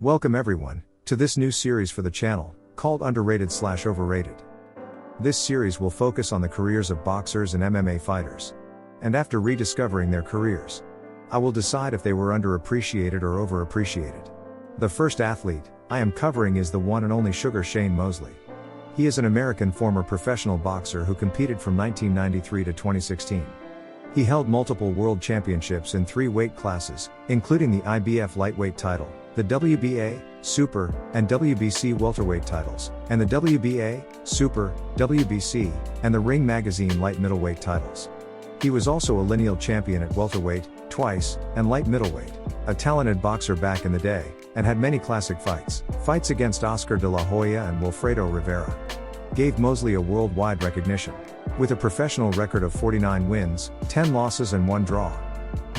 Welcome everyone, to this new series for the channel, called Underrated/Overrated. This series will focus on the careers of boxers and MMA fighters. And after rediscovering their careers, I will decide if they were underappreciated or overappreciated. The first athlete I am covering is the one and only Sugar Shane Mosley. He is an American former professional boxer who competed from 1993 to 2016. He held multiple world championships in 3 weight classes, including the IBF lightweight title, the WBA, Super, and WBC welterweight titles, and the WBA, Super, WBC, and the Ring Magazine light middleweight titles. He was also a lineal champion at welterweight, twice, and light middleweight, a talented boxer back in the day, and had many classic fights against Oscar de la Hoya and Wilfredo Rivera. Gave Mosley a worldwide recognition. With a professional record of 49 wins, 10 losses and 1 draw.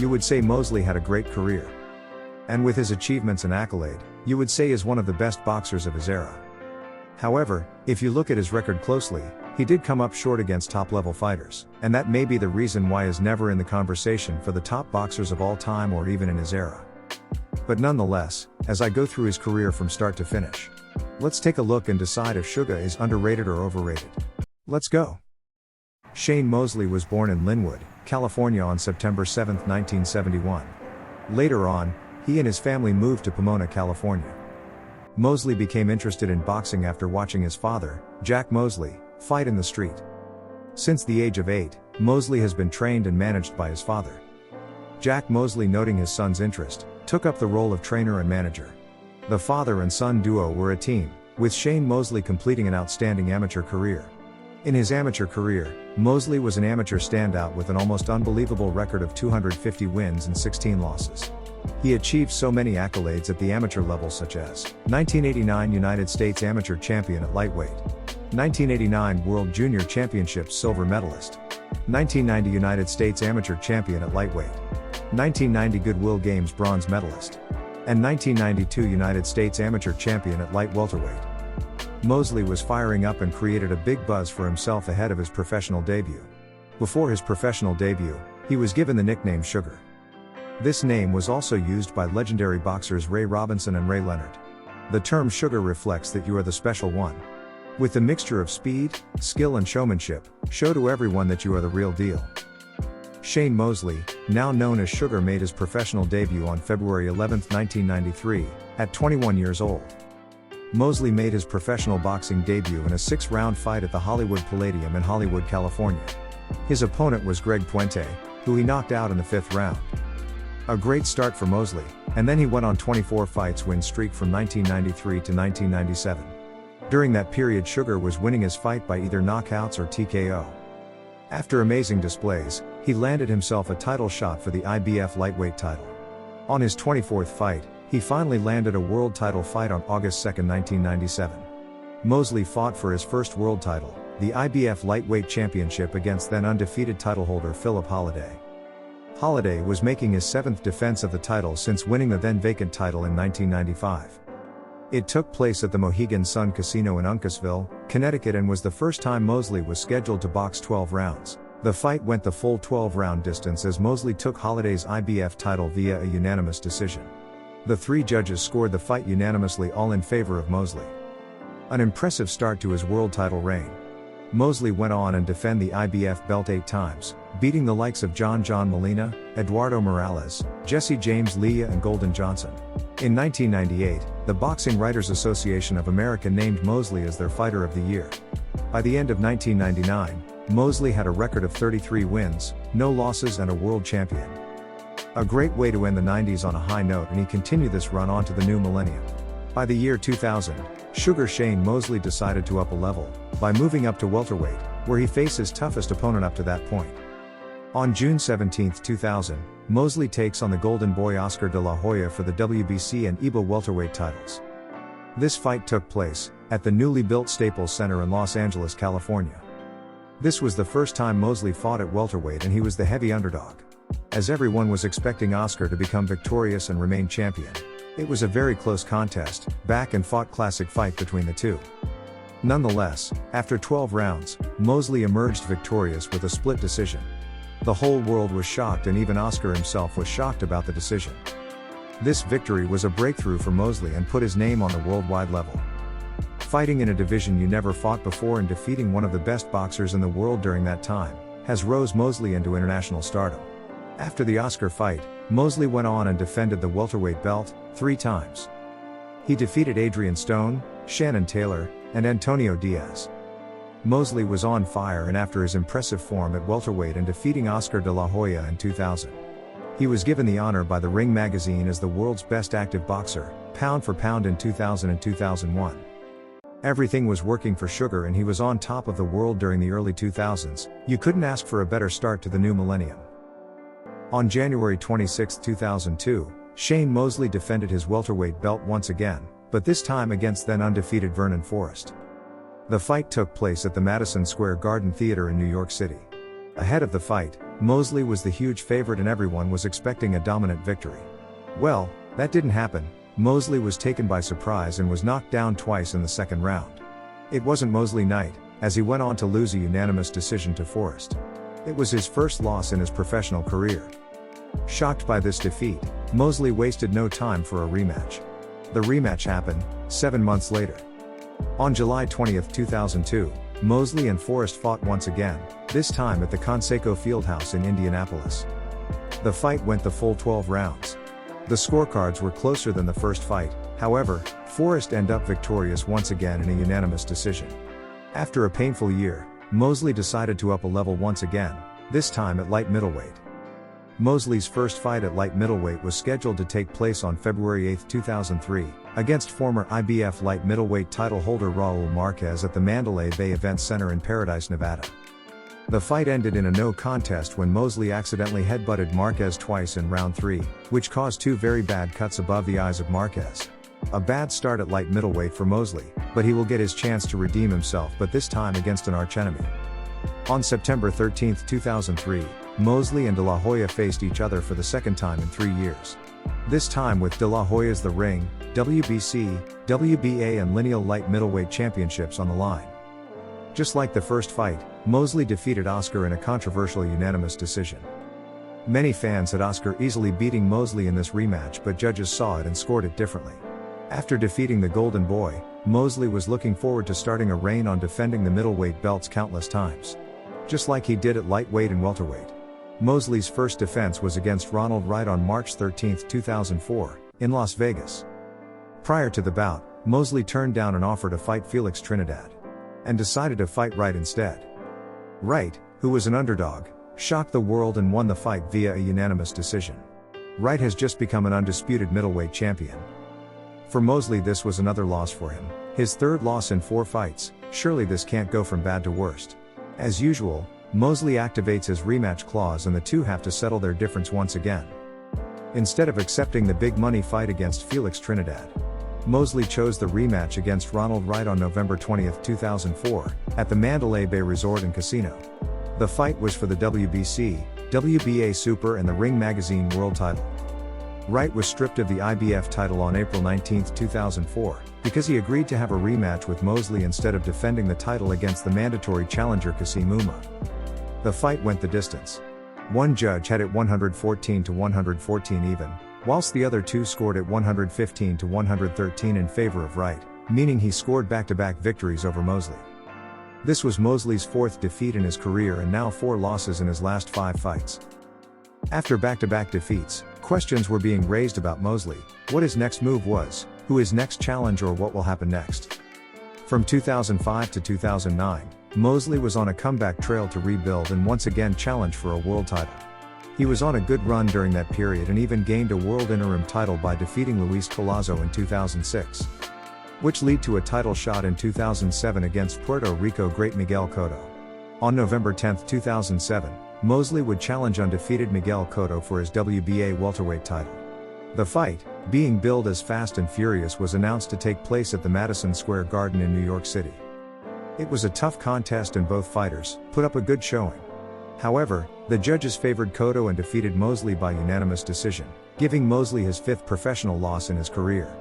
You would say Mosley had a great career. And with his achievements and accolade, you would say he is one of the best boxers of his era. However, if you look at his record closely, he did come up short against top-level fighters, and that may be the reason why he is never in the conversation for the top boxers of all time or even in his era. But nonetheless, as I go through his career from start to finish, let's take a look and decide if Sugar is underrated or overrated. Let's go. Shane Mosley was born in Linwood, California on September 7, 1971. Later on, he and his family moved to Pomona, California. Mosley became interested in boxing after watching his father, Jack Mosley, fight in the street. Since the age of 8, Mosley has been trained and managed by his father. Jack Mosley, noting his son's interest, took up the role of trainer and manager. The father and son duo were a team, with Shane Mosley completing an outstanding amateur career. In his amateur career, Mosley was an amateur standout with an almost unbelievable record of 250 wins and 16 losses. He achieved so many accolades at the amateur level, such as 1989 United States Amateur Champion at lightweight, 1989 World Junior Championships silver medalist, 1990 United States Amateur Champion at lightweight, 1990 Goodwill Games bronze medalist, and 1992 United States Amateur Champion at light welterweight. Mosley was firing up and created a big buzz for himself ahead of his professional debut. Before his professional debut, he was given the nickname Sugar. This name was also used by legendary boxers Ray Robinson and Ray Leonard. The term Sugar reflects that you are the special one. With the mixture of speed, skill and showmanship, show to everyone that you are the real deal. Shane Mosley, now known as Sugar, made his professional debut on February 11, 1993, at 21 years old. Mosley made his professional boxing debut in a 6-round fight at the Hollywood Palladium in Hollywood, California. His opponent was Greg Puente, who he knocked out in the 5th round. A great start for Mosley, and then he went on 24 fights win streak from 1993 to 1997. During that period, Sugar was winning his fight by either knockouts or TKO. After amazing displays, he landed himself a title shot for the IBF lightweight title. On his 24th fight, he finally landed a world title fight on August 2, 1997. Mosley fought for his first world title, the IBF lightweight championship, against then undefeated titleholder Philip Holliday. Holliday was making his 7th defense of the title since winning the then vacant title in 1995. It took place at the Mohegan Sun Casino in Uncasville, Connecticut, and was the first time Mosley was scheduled to box 12 rounds. The fight went the full 12-round distance as Mosley took Holliday's IBF title via a unanimous decision. The 3 judges scored the fight unanimously, all in favor of Mosley. An impressive start to his world title reign. Mosley went on and defend the IBF belt 8 times, beating the likes of John Molina, Eduardo Morales, Jesse James Leah and Golden Johnson. In 1998, the Boxing Writers Association of America named Mosley as their Fighter of the Year. By the end of 1999, Mosley had a record of 33 wins, no losses and a world champion. A great way to end the 90s on a high note, and he continued this run on to the new millennium. By the year 2000, Sugar Shane Mosley decided to up a level, by moving up to welterweight, where he faced his toughest opponent up to that point. On June 17, 2000, Mosley takes on the Golden Boy Oscar de la Hoya for the WBC and IBO welterweight titles. This fight took place at the newly built Staples Center in Los Angeles, California. This was the first time Mosley fought at welterweight, and he was the heavy underdog. As everyone was expecting Oscar to become victorious and remain champion, it was a very close contest, back and fought classic fight between the two. Nonetheless, after 12 rounds, Mosley emerged victorious with a split decision. The whole world was shocked, and even Oscar himself was shocked about the decision. This victory was a breakthrough for Mosley and put his name on the worldwide level. Fighting in a division you never fought before and defeating one of the best boxers in the world during that time, has rose Mosley into international stardom. After the Oscar fight, Mosley went on and defended the welterweight belt 3 times. He defeated Adrian Stone, Shannon Taylor, and Antonio Diaz. Mosley was on fire and after his impressive form at welterweight and defeating Oscar de la Hoya in 2000. He was given the honor by the Ring magazine as the world's best active boxer, pound for pound in 2000 and 2001. Everything was working for Sugar and he was on top of the world during the early 2000s, you couldn't ask for a better start to the new millennium. On January 26, 2002, Shane Mosley defended his welterweight belt once again, but this time against then undefeated Vernon Forrest. The fight took place at the Madison Square Garden Theater in New York City. Ahead of the fight, Mosley was the huge favorite and everyone was expecting a dominant victory. Well, that didn't happen. Mosley was taken by surprise and was knocked down twice in the second round. It wasn't Mosley night, as he went on to lose a unanimous decision to Forrest. It was his first loss in his professional career. Shocked by this defeat, Mosley wasted no time for a rematch. The rematch happened 7 months later. On July 20, 2002, Mosley and Forrest fought once again, this time at the Conseco Fieldhouse in Indianapolis. The fight went the full 12 rounds. The scorecards were closer than the first fight, however, Forrest ended up victorious once again in a unanimous decision. After a painful year, Mosley decided to up a level once again, this time at light middleweight. Mosley's first fight at light middleweight was scheduled to take place on February 8, 2003, against former IBF light middleweight title holder Raul Marquez at the Mandalay Bay Event Center in Paradise, Nevada. The fight ended in a no contest when Mosley accidentally headbutted Marquez twice in round 3, which caused 2 very bad cuts above the eyes of Marquez. A bad start at light middleweight for Mosley, but he will get his chance to redeem himself, but this time against an archenemy. On September 13, 2003, Mosley and De La Hoya faced each other for the second time in 3 years. This time with De La Hoya's The Ring, WBC, WBA and lineal light middleweight championships on the line. Just like the first fight, Mosley defeated Oscar in a controversial unanimous decision. Many fans had Oscar easily beating Mosley in this rematch, but judges saw it and scored it differently. After defeating the Golden Boy, Mosley was looking forward to starting a reign on defending the middleweight belts countless times. Just like he did at lightweight and welterweight. Mosley's first defense was against Ronald Wright on March 13, 2004, in Las Vegas. Prior to the bout, Mosley turned down an offer to fight Felix Trinidad. And decided to fight Wright instead. Wright, who was an underdog, shocked the world and won the fight via a unanimous decision. Wright has just become an undisputed middleweight champion. For Mosley, this was another loss for him, his 3rd loss in 4 fights. Surely this can't go from bad to worst. As usual, Mosley activates his rematch clause and the two have to settle their difference once again. Instead of accepting the big money fight against Felix Trinidad, Mosley chose the rematch against Ronald Wright on November 20, 2004, at the Mandalay Bay Resort and Casino. The fight was for the WBC, WBA Super and the Ring Magazine World title. Wright was stripped of the IBF title on April 19, 2004, because he agreed to have a rematch with Mosley instead of defending the title against the mandatory challenger Kasim Uma. The fight went the distance. One judge had it 114 to 114 even, whilst the other 2 scored it 115 to 113 in favor of Wright, meaning he scored back-to-back victories over Mosley. This was Mosley's 4th defeat in his career and now 4 losses in his last 5 fights. After back-to-back defeats, questions were being raised about Mosley, what his next move was, who his next challenge or what will happen next. From 2005 to 2009, Mosley was on a comeback trail to rebuild and once again challenge for a world title. He was on a good run during that period and even gained a world interim title by defeating Luis Collazo in 2006. Which led to a title shot in 2007 against Puerto Rico great Miguel Cotto. On November 10, 2007, Mosley would challenge undefeated Miguel Cotto for his WBA welterweight title. The fight, being billed as Fast and Furious, was announced to take place at the Madison Square Garden in New York City. It was a tough contest and both fighters put up a good showing. However, the judges favored Cotto and defeated Mosley by unanimous decision, giving Mosley his 5th professional loss in his career.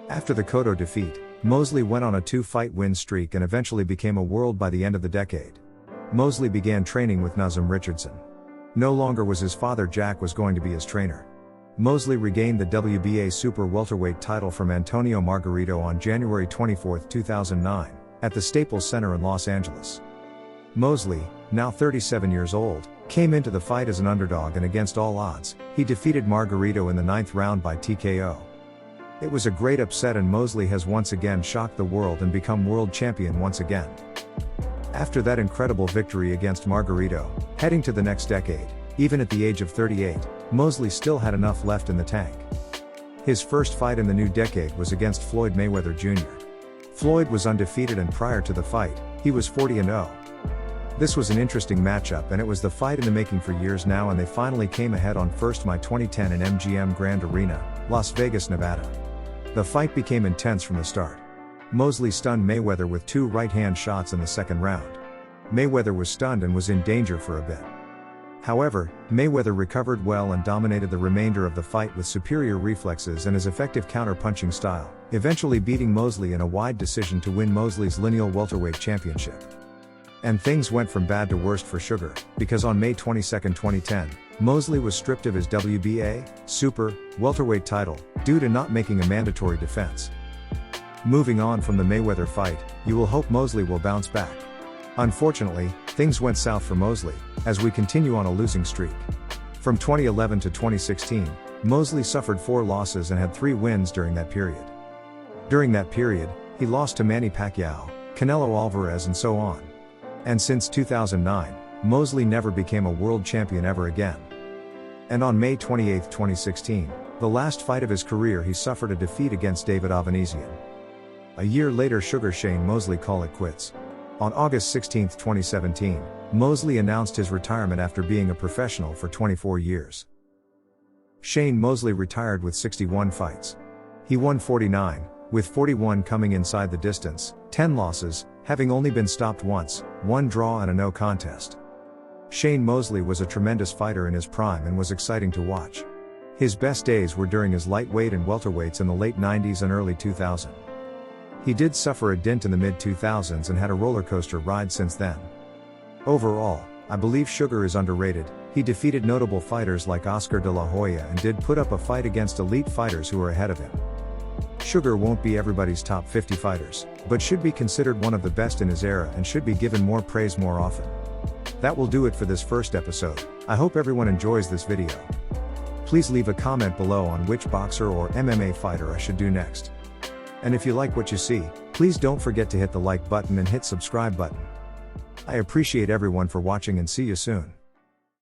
After the Cotto defeat, Mosley went on a 2-fight win streak and eventually became a world by the end of the decade. Mosley began training with Nazem Richardson. No longer was his father Jack was going to be his trainer. Mosley regained the WBA super welterweight title from Antonio Margarito on January 24, 2009, at the Staples Center in Los Angeles. Mosley, now 37 years old, came into the fight as an underdog, and against all odds, he defeated Margarito in the 9th round by TKO. It was a great upset, and Mosley has once again shocked the world and become world champion once again. After that incredible victory against Margarito, heading to the next decade, even at the age of 38, Mosley still had enough left in the tank. His first fight in the new decade was against Floyd Mayweather Jr. Floyd was undefeated, and prior to the fight, he was 40-0. This was an interesting matchup, and it was the fight in the making for years now, and they finally came ahead on 1 May 2010 in MGM Grand Arena, Las Vegas, Nevada. The fight became intense from the start. Mosley stunned Mayweather with 2 right-hand shots in the second round. Mayweather was stunned and was in danger for a bit. However, Mayweather recovered well and dominated the remainder of the fight with superior reflexes and his effective counter-punching style, eventually beating Mosley in a wide decision to win Mosley's lineal welterweight championship. And things went from bad to worst for Sugar, because on May 22, 2010, Mosley was stripped of his WBA super welterweight title due to not making a mandatory defense. Moving on from the Mayweather fight, you will hope Mosley will bounce back. Unfortunately, things went south for Mosley, as we continue on a losing streak. From 2011 to 2016, Mosley suffered 4 losses and had 3 wins during that period. During that period, he lost to Manny Pacquiao, Canelo Alvarez, and so on. And since 2009, Mosley never became a world champion ever again. And on May 28, 2016, the last fight of his career, he suffered a defeat against David Avanesian. A year later, Shane Mosley called it quits. On August 16, 2017, Mosley announced his retirement after being a professional for 24 years. Shane Mosley retired with 61 fights. He won 49, with 41 coming inside the distance, 10 losses, having only been stopped once, 1 draw and a no contest. Shane Mosley was a tremendous fighter in his prime and was exciting to watch. His best days were during his lightweight and welterweights in the late 90s and early 2000s. He did suffer a dent in the mid-2000s and had a roller coaster ride since then. Overall, I believe Sugar is underrated. He defeated notable fighters like Oscar de la Hoya and did put up a fight against elite fighters who are ahead of him. Sugar won't be everybody's top 50 fighters, but should be considered one of the best in his era and should be given more praise more often. That will do it for this first episode. I hope everyone enjoys this video. Please leave a comment below on which boxer or MMA fighter I should do next. And if you like what you see, please don't forget to hit the like button and hit subscribe button. I appreciate everyone for watching and see you soon.